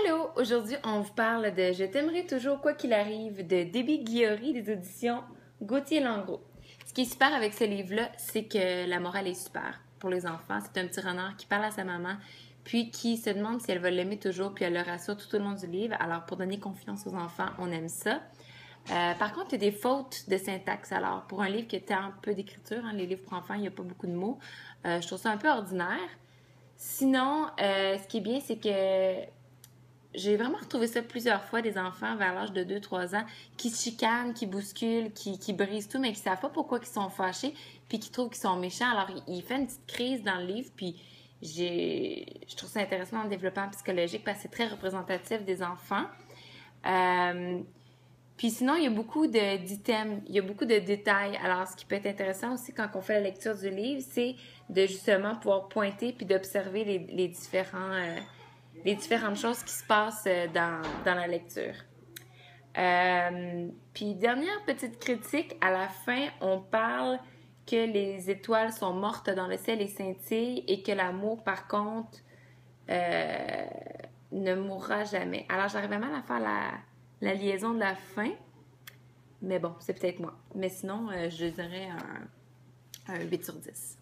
Allô, aujourd'hui on vous parle de Je t'aimerai toujours quoi qu'il arrive de Debbie Guillory des auditions Gauthier-Langros. Ce qui est super avec ce livre-là, c'est que la morale est super pour les enfants. C'est un petit renard qui parle à sa maman, puis qui se demande si elle va l'aimer toujours, puis elle le rassure tout au long du livre. Alors pour donner confiance aux enfants, on aime ça. Par contre, il y a des fautes de syntaxe. Alors, pour un livre qui a un peu d'écriture, les livres pour enfants, il n'y a pas beaucoup de mots. Je trouve ça un peu ordinaire. Sinon, ce qui est bien, c'est que j'ai vraiment retrouvé ça plusieurs fois, des enfants vers l'âge de 2-3 ans qui se chicanent, qui bousculent, qui brisent tout, mais qui ne savent pas pourquoi ils sont fâchés, puis qui trouvent qu'ils sont méchants. Alors, il fait une petite crise dans le livre, puis je trouve ça intéressant en développement psychologique parce que c'est très représentatif des enfants. Euh, Puis sinon, il y a beaucoup d'items, il y a beaucoup de détails. Alors, ce qui peut être intéressant aussi quand on fait la lecture du livre, c'est de justement pouvoir pointer puis d'observer les différentes choses qui se passent dans la lecture. Puis dernière petite critique, à la fin, on parle que les étoiles sont mortes dans le ciel et scintillent et que l'amour, par contre, euh, ne mourra jamais. Alors, j'arrive mal à faire la liaison de la fin, mais bon, c'est peut-être moi. Mais sinon, je dirais un 8/10.